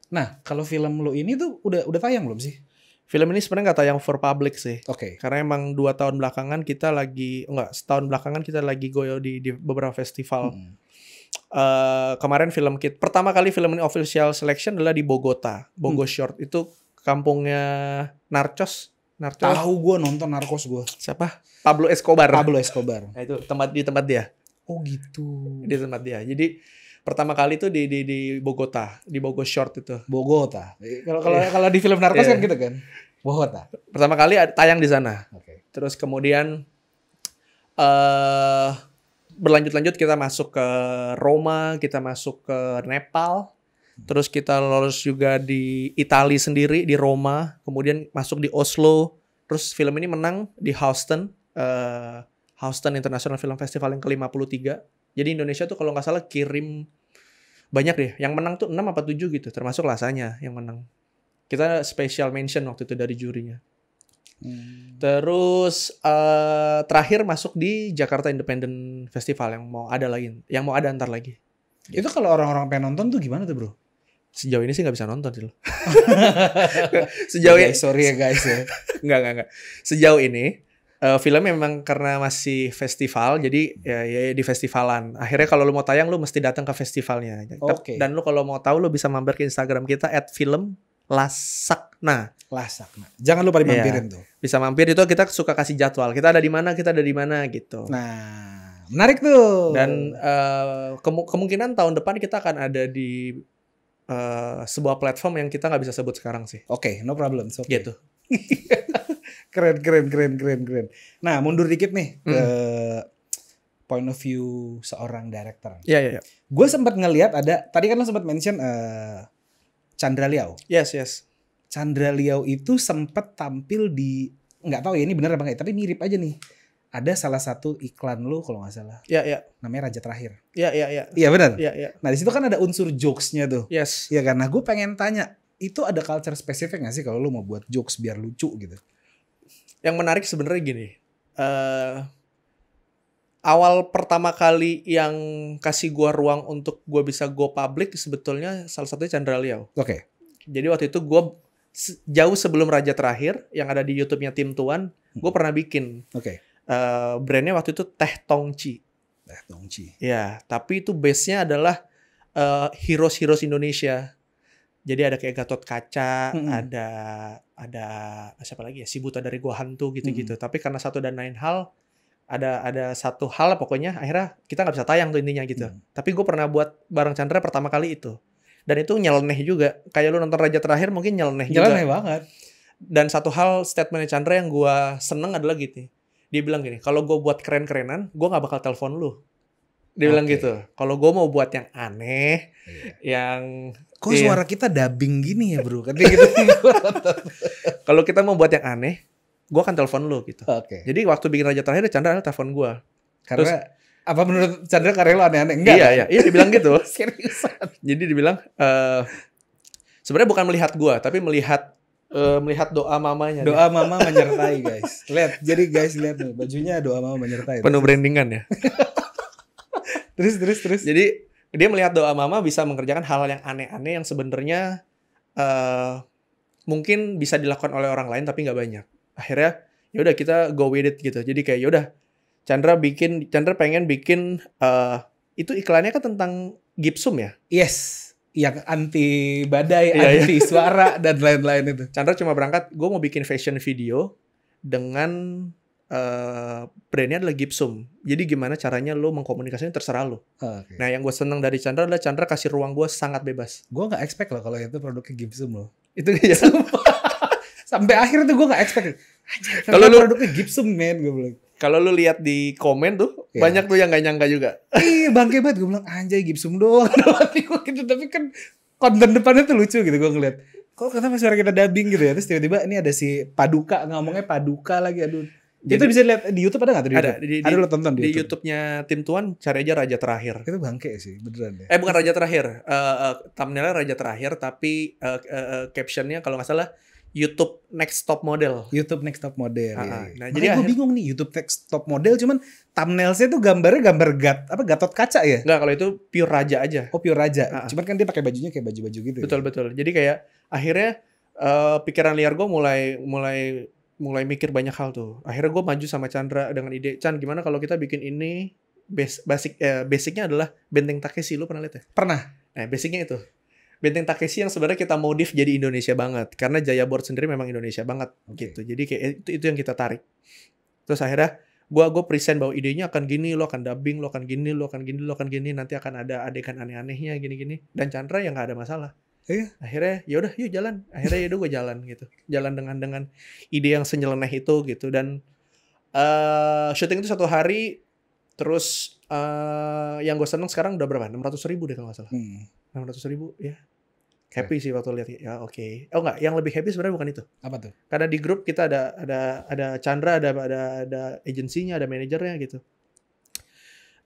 Nah, kalau film lu ini tuh udah tayang belum sih? Film ini sebenarnya nggak tayang for public sih. Oke. Karena emang 2 tahun belakangan kita lagi setahun belakangan kita lagi goyo di beberapa festival. Kemarin pertama kali film ini official selection adalah di Bogota, Short. Itu kampungnya Narcos. Tahu gue nonton Narcos gue. Siapa? Pablo Escobar. Nah, itu di tempat dia. Oh gitu. Di tempat dia. Jadi pertama kali itu di Bogota, di Short itu. Bogota. Kalau di film Narcos kan gitu kan. Bogota. Pertama kali tayang di sana. Oke. Terus kemudian berlanjut-lanjut kita masuk ke Roma, kita masuk ke Nepal, Terus kita lolos juga di Italia sendiri, di Roma, kemudian masuk di Oslo. Terus film ini menang di Houston, Houston International Film Festival yang ke-53. Jadi Indonesia tuh kalau nggak salah kirim banyak deh. Yang menang tuh 6 apa 7 gitu, termasuk Lasanya yang menang. Kita special mention waktu itu dari jurinya. Terus terakhir masuk di Jakarta Independent Festival yang mau ada ntar lagi. Itu kalau orang-orang pengen nonton tuh gimana tuh bro? Sejauh ini sih nggak bisa nonton sih. Sejauh ini sorry ya guys ya. Nggak. Sejauh ini filmnya memang karena masih festival, jadi ya di festivalan. Akhirnya kalau lu mau tayang lu mesti datang ke festivalnya. Oke. Dan lu kalau mau tahu lu bisa mampir ke Instagram kita @filmlasakna. Lasakna. Jangan lupa dimampirin tuh. Bisa mampir, itu kita suka kasih jadwal. Kita ada di mana gitu. Nah, menarik tuh. Dan kemungkinan tahun depan kita akan ada di sebuah platform yang kita nggak bisa sebut sekarang sih. Oke, no problem. Okay. Gitu. keren. Nah, mundur dikit nih ke point of view seorang director. Iya. Gue sempat ngelihat ada, tadi kan lo sempat mention Chandra Liao. Yes. Chandra Liao itu sempat tampil di, nggak tahu ya ini benar apa enggak, tapi mirip aja nih. Ada salah satu iklan lo kalau nggak salah. Iya. Namanya Raja Terakhir. Iya. Iya benar. Iya. Nah di situ kan ada unsur jokes-nya tuh. Yes. Iya karena gue pengen tanya, itu ada culture spesifik nggak sih kalau lo mau buat jokes biar lucu gitu? Yang menarik sebenarnya gini. Awal pertama kali yang kasih gue ruang untuk gue bisa go public sebetulnya salah satunya Chandra Liao. Oke. Jadi waktu itu gue jauh sebelum Raja Terakhir yang ada di YouTube-nya Tim Tuan, gue pernah bikin. Oke. Brandnya waktu itu Teh Tongci. Ya, tapi itu base-nya adalah heroes Indonesia. Jadi ada kayak Gatot Kaca, ada siapa lagi ya? Si Buta dari Gua Hantu gitu-gitu. Tapi karena satu dan lain hal, ada satu hal pokoknya akhirnya kita nggak bisa tayang tuh intinya gitu. Tapi gue pernah buat bareng Chandra pertama kali itu. Dan itu nyeleneh juga. Kayak lu nonton Raja Terakhir mungkin nyeleneh juga. Nyeleneh banget. Dan satu hal statementnya Chandra yang gue seneng adalah gitu. Dia bilang gini, kalau gue buat keren-kerenan, gue gak bakal telepon lu. Dia bilang gitu. Kalau gue mau buat yang aneh, yang... Kok suara kita dubbing gini ya bro? Katanya gitu. Kalau kita mau buat yang aneh, gue akan telepon lu gitu. Jadi waktu bikin Raja Terakhir, Chandra telepon gue. Karena apa menurut Chandra karya lo aneh-aneh? Enggak. Iya, dibilang gitu. Seriusan. Jadi dibilang, sebenarnya bukan melihat gue, tapi melihat doa mamanya. Doa mama menyertai guys. Lihat, jadi guys lihat nih bajunya doa mama menyertai. Penuh brandingan ya. terus. Jadi dia melihat doa mama bisa mengerjakan hal yang aneh-aneh yang sebenarnya mungkin bisa dilakukan oleh orang lain tapi nggak banyak. Akhirnya ya udah kita go with it gitu. Jadi kayak yaudah Chandra pengen bikin itu iklannya kan tentang Gipsum ya. Yes. Yang anti badai, anti suara dan lain-lain itu. Chandra cuma berangkat, gue mau bikin fashion video dengan brandnya adalah Gipsum. Jadi gimana caranya lo mengkomunikasikan terserah lo. Nah yang gue seneng dari Chandra adalah Chandra kasih ruang gue sangat bebas. Gue nggak expect loh kalau itu produknya Gipsum loh. Itu ya. Sampai akhir tuh gue nggak expect. Kalau produknya Gipsum men, gue bilang. Kalau lu lihat di komen tuh banyak tuh yang gak nyangka juga. Iya bangke banget, gue bilang anjay Gipsum doang. Gitu. Tapi kan konten depannya tuh lucu gitu gue ngeliat. Kok kenapa suara kita dubbing gitu ya? Terus tiba-tiba ini ada si Paduka, ngomongnya Paduka lagi. Aduh. Jadi, itu bisa lihat di YouTube ada gak tuh? Ada lo tonton di YouTube-nya Tim Tuan, cari aja Raja Terakhir. Itu bangke sih beneran ya. Bukan Raja Terakhir. Thumbnailnya Raja Terakhir tapi captionnya kalau gak salah YouTube Next Top Model. YouTube Next Top Model. Nah, jadi gue bingung nih YouTube Next Top Model cuman thumbnailnya tuh gambarnya gambar Gatot Kaca ya? Enggak, kalau itu pure Raja aja. Oh, pure Raja. Cuman kan dia pakai bajunya kayak baju-baju gitu. Betul. Jadi kayak akhirnya pikiran liar gue mulai mikir banyak hal tuh. Akhirnya gue maju sama Chandra dengan ide, Chan gimana kalau kita bikin ini basicnya adalah Benteng Takeshi, lu pernah lihat ya? Pernah. Nah, basicnya itu. Benteng Takeshi yang sebenarnya kita modif jadi Indonesia banget karena Jaya Board sendiri memang Indonesia banget gitu. Jadi kayak itu yang kita tarik. Terus akhirnya gue present bahwa idenya akan gini, lo akan dubbing, lo akan gini, nanti akan ada adegan aneh-anehnya gini-gini. Dan Chandra yang nggak ada masalah. Akhirnya ya udah yuk jalan. Akhirnya ya udah gue jalan gitu. Jalan dengan ide yang senyeleneh itu gitu. Dan syuting itu 1 hari. Terus yang gue seneng sekarang udah berapa? 600.000 deh kalau nggak salah. 600.000 ya. Happy sih waktu lihat ya oke. Oh enggak, yang lebih happy sebenarnya bukan itu. Apa tuh? Karena di grup kita ada Chandra, ada agensinya, ada manajernya gitu.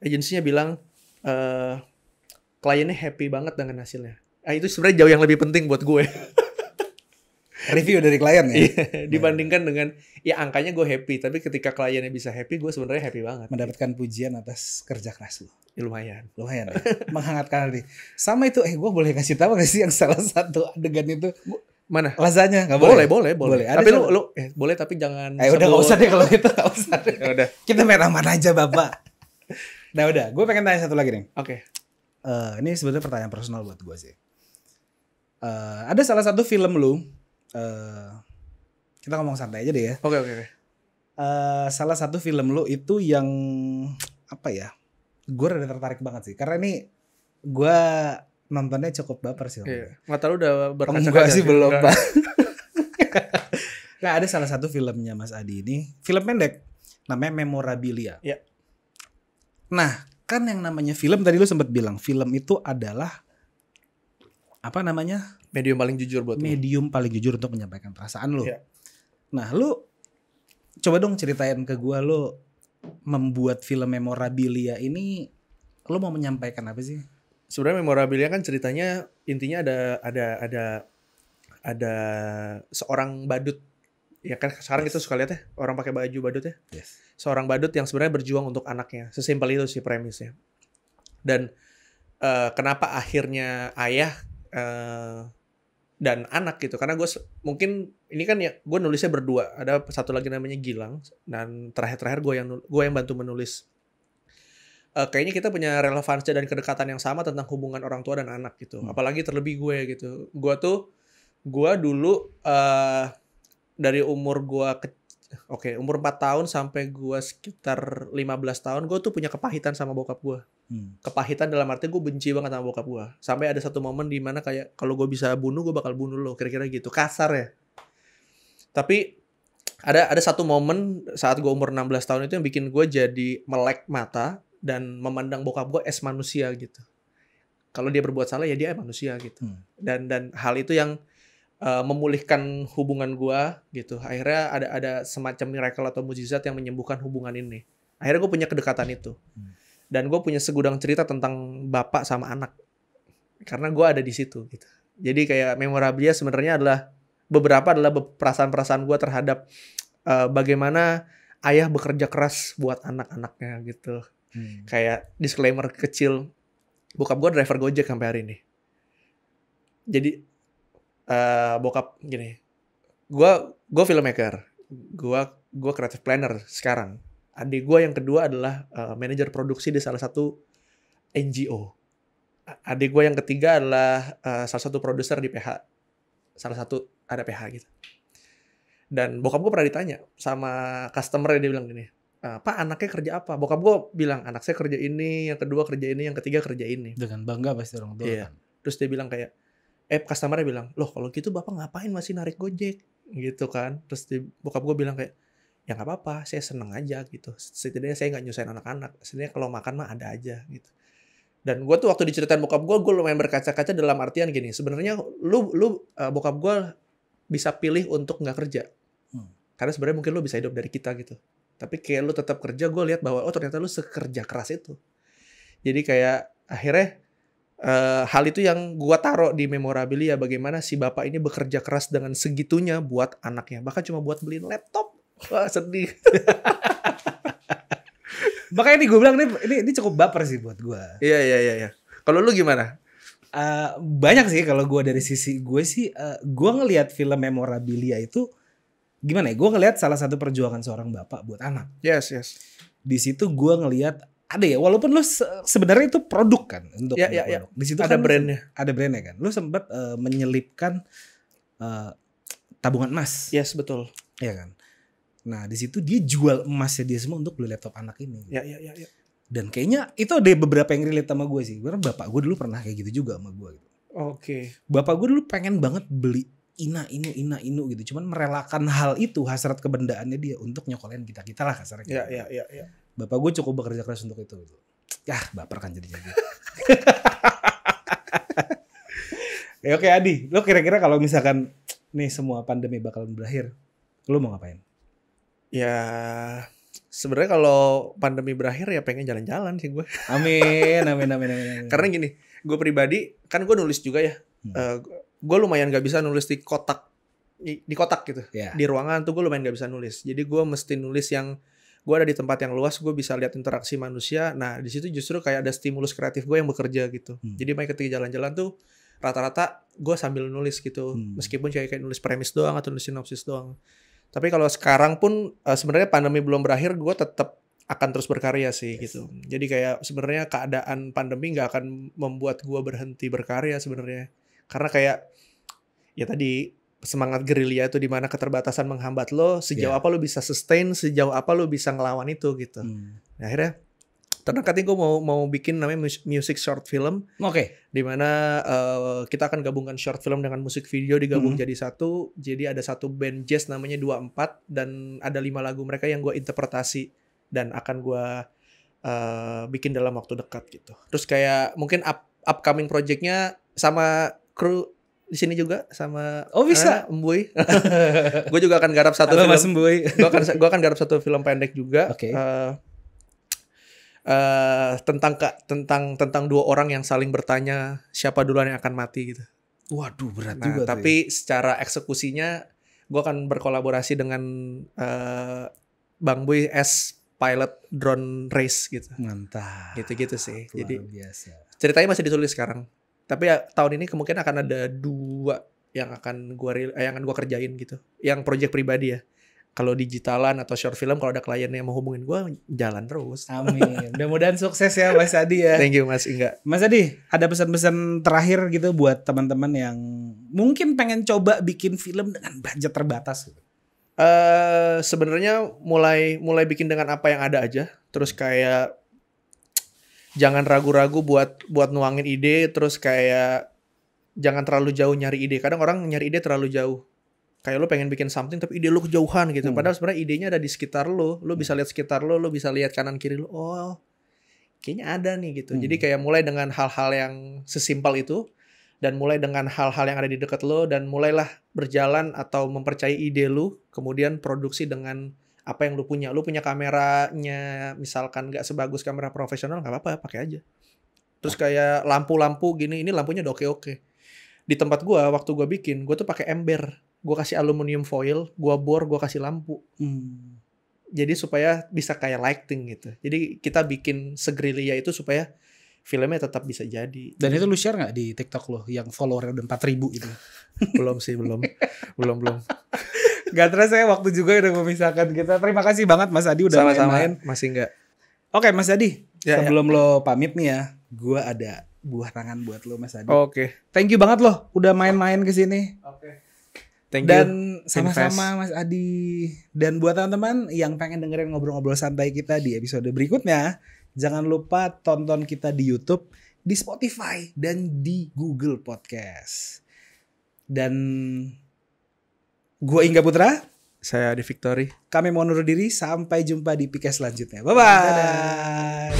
Agensinya bilang kliennya happy banget dengan hasilnya. Itu sebenarnya jauh yang lebih penting buat gue. Review dari klien ya? Dibandingkan dengan ya angkanya gue happy, tapi ketika kliennya bisa happy, gue sebenarnya happy banget. Mendapatkan pujian atas kerja keras lu. Ya, lumayan ya. Menghangatkan hati. Sama itu, gue boleh kasih tahu gak sih yang salah satu adegan itu? Mana? Lasanya nggak boleh. Tapi lu boleh tapi jangan. Udah nggak usah deh kalau itu, nggak usah deh. Udah. Kita main aman aja bapak. Udah. Gue pengen tanya satu lagi nih. Oke. Ini sebetulnya pertanyaan personal buat gue sih. Ada salah satu film lu. Kita ngomong santai aja deh ya. Oke. Salah satu film lu itu yang apa ya? Gue rada tertarik banget sih. Karena ini gue nontonnya cukup baper sih. Iya. Mata lu udah berkaca-kaca sih belum, Pak. Nah, ada salah satu filmnya Mas Adi ini, film pendek namanya Memorabilia. Iya. Nah, kan yang namanya film tadi lu sempat bilang film itu adalah apa namanya? Medium paling jujur buat medium paling jujur untuk menyampaikan perasaan lu. Iya. Nah, lu coba dong ceritain ke gua lu membuat film Memorabilia ini lu mau menyampaikan apa sih? Sebenarnya Memorabilia kan ceritanya intinya ada seorang badut. Ya kan sekarang kita suka lihat ya orang pakai baju badut ya. Yes. Seorang badut yang sebenarnya berjuang untuk anaknya. Sesimpel itu sih premisnya. Dan kenapa akhirnya ayah dan anak gitu, karena gue mungkin ini kan ya gue nulisnya berdua, ada satu lagi namanya Gilang dan terakhir gue yang bantu menulis. Kayaknya kita punya relevansi dan kedekatan yang sama tentang hubungan orang tua dan anak gitu. Apalagi terlebih gue gitu. Gue dulu dari umur umur 4 tahun sampai gue sekitar 15 tahun gue tuh punya kepahitan sama bokap gue. Kepahitan dalam arti gue benci banget sama bokap gue. Sampai ada satu momen di mana kayak kalau gue bisa bunuh gue bakal bunuh lo, kira-kira gitu. Kasar ya. Tapi ada satu momen saat gue umur 16 tahun itu yang bikin gue jadi melek mata dan memandang bokap gue as manusia gitu. Kalau dia berbuat salah ya dia manusia gitu. Dan hal itu yang memulihkan hubungan gue gitu. Akhirnya ada semacam miracle atau mujizat yang menyembuhkan hubungan ini. Akhirnya gue punya kedekatan itu. Dan gue punya segudang cerita tentang bapak sama anak. Karena gue ada di situ gitu. Jadi kayak Memorabilia sebenarnya adalah perasaan-perasaan gue terhadap bagaimana ayah bekerja keras buat anak-anaknya gitu. Kayak disclaimer kecil, bokap gue driver Gojek sampai hari ini. Jadi bokap gini, gue filmmaker, gue creative planner sekarang. Adik gue yang kedua adalah manajer produksi di salah satu NGO. Adik gue yang ketiga adalah salah satu produser di PH. Salah satu ada PH gitu. Dan bokap gue pernah ditanya sama customer, dia bilang gini, Pak anaknya kerja apa? Bokap gue bilang anak saya kerja ini, yang kedua kerja ini, yang ketiga kerja ini. Dengan bangga pasti orang tua. Iya. Kan? Terus dia bilang kayak, customer-nya bilang, loh kalau gitu bapak ngapain masih narik Gojek? Gitu kan. Terus bokap gue bilang kayak, ya nggak apa-apa, saya seneng aja gitu. Setidaknya saya nggak nyusahin anak-anak. Setidaknya kalau makan mah ada aja gitu. Dan gue tuh waktu diceritain bokap gue lumayan berkaca-kaca dalam artian gini. Sebenarnya lu bokap gue bisa pilih untuk nggak kerja. Karena sebenarnya mungkin lu bisa hidup dari kita gitu. Tapi kayak lu tetap kerja, gue lihat bahwa ternyata lu sekerja keras itu. Jadi kayak akhirnya hal itu yang gue taruh di Memorabilia, bagaimana si bapak ini bekerja keras dengan segitunya buat anaknya. Bahkan cuma buat beliin laptop. Wah sedih. Makanya nih gue bilang ini cukup baper sih buat gue. Iya. Kalau lu gimana? Banyak sih kalau gue dari sisi gue sih, gue ngelihat film Memorabilia itu gimana ya? Gue ngelihat salah satu perjuangan seorang bapak buat anak. Yes. Di situ gue ngelihat ada ya, walaupun lu sebenarnya itu produk kan untuk ya. Di situ ada kan brandnya. Ada brandnya kan. Lu sempat menyelipkan tabungan emas. Yes, betul. Iya kan. Nah di situ dia jual emasnya dia semua untuk beli laptop anak ini. Ya. Dan kayaknya itu ada beberapa yang relate sama gue sih. Karena bapak gue dulu pernah kayak gitu juga sama gue. Gitu. Oke. Bapak gue dulu pengen banget beli ina inu gitu. Cuman merelakan hal itu, hasrat kebendaannya dia untuk nyokolin kita lah kasarnya. Ya. Bapak gue cukup bekerja keras untuk itu. Ya baper kan jadinya. Ya oke Adi, lo kira-kira kalau misalkan nih semua pandemi bakalan berakhir, lo mau ngapain? Ya sebenarnya kalau pandemi berakhir ya pengen jalan-jalan sih gue. Amin, amin, amin, amin, amin. Karena gini, gue pribadi kan gue nulis juga ya. Gue lumayan gak bisa nulis di kotak gitu. Yeah. Di ruangan tuh gue lumayan gak bisa nulis. Jadi gue mesti nulis yang gue ada di tempat yang luas, gue bisa lihat interaksi manusia. Nah di situ justru kayak ada stimulus kreatif gue yang bekerja gitu. Jadi ketika jalan-jalan tuh rata-rata gue sambil nulis gitu. Meskipun kayak nulis premis doang atau nulis sinopsis doang. Tapi kalau sekarang pun sebenarnya pandemi belum berakhir, gue tetap akan terus berkarya sih gitu. Jadi kayak sebenarnya keadaan pandemi nggak akan membuat gue berhenti berkarya sebenarnya. Karena kayak ya tadi semangat gerilya itu di mana keterbatasan menghambat lo, sejauh apa lo bisa sustain, sejauh apa lo bisa ngelawan itu gitu. Nah, akhirnya terdekat ini gue mau bikin namanya music short film. Oke. Dimana kita akan gabungkan short film dengan musik video digabung jadi satu. Jadi ada satu band jazz namanya 24 dan ada 5 lagu mereka yang gue interpretasi dan akan gue bikin dalam waktu dekat gitu. Terus kayak mungkin upcoming projectnya sama kru di sini juga sama bisa Embuy. Gue juga akan garap satu film. Mas Embuy. Gue akan garap satu film pendek juga. Oke. Tentang dua orang yang saling bertanya siapa duluan yang akan mati gitu. Waduh, berat juga. Tapi secara eksekusinya gue akan berkolaborasi dengan Bang Boy as pilot drone race gitu. Mantap. Gitu sih. Luar Jadi biasa. Ceritanya masih ditulis sekarang. Tapi ya, tahun ini kemungkinan akan ada 2 yang akan gue kerjain gitu. Yang project pribadi ya. Kalau digitalan atau short film, kalau ada klien yang mau hubungin gue, jalan terus. Amin. Mudah-mudahan sukses ya Mas Adi ya. Thank you Mas Ingga. Mas Adi, ada pesan-pesan terakhir gitu buat teman-teman yang mungkin pengen coba bikin film dengan budget terbatas gitu? Sebenarnya mulai bikin dengan apa yang ada aja. Terus kayak jangan ragu-ragu buat nuangin ide. Terus kayak jangan terlalu jauh nyari ide. Kadang orang nyari ide terlalu jauh. Kayak lo pengen bikin something tapi ide lo kejauhan gitu. Padahal sebenarnya idenya ada di sekitar lo. Lo bisa lihat sekitar lo bisa lihat kanan kiri lo. Oh, kayaknya ada nih gitu. Jadi kayak mulai dengan hal-hal yang sesimpel itu dan mulai dengan hal-hal yang ada di dekat lo dan mulailah berjalan atau mempercayai ide lo, kemudian produksi dengan apa yang lo punya. Lo punya kameranya misalkan nggak sebagus kamera profesional, nggak apa-apa, pakai aja. Terus kayak lampu-lampu gini, ini lampunya udah oke-oke. Di tempat gua waktu gua bikin, gua tuh pakai ember. Gue kasih aluminium foil, gue bor, gue kasih lampu. Jadi supaya bisa kayak lighting gitu. Jadi kita bikin segerilya itu supaya filmnya tetap bisa jadi. Dan itu lu share gak di TikTok lo yang followernya udah 4.000 gitu? Belum sih, belum. Gak terasa ya waktu juga udah memisahkan kita. Terima kasih banget Mas Adi udah main-main. Masih enggak. Oke Mas Adi, sebelum ya. lo pamit nih ya, gue ada buah tangan buat lo Mas Adi. Oke. Thank you banget lo udah main-main kesini. Oke. Dan sama-sama Mas Adi. Dan buat teman-teman yang pengen dengerin ngobrol-ngobrol santai kita di episode berikutnya, jangan lupa tonton kita di YouTube, di Spotify, dan di Google Podcast. Dan gue Ingga Putra, saya Adi Victory. Kami mau undur diri, sampai jumpa di podcast selanjutnya. Bye-bye.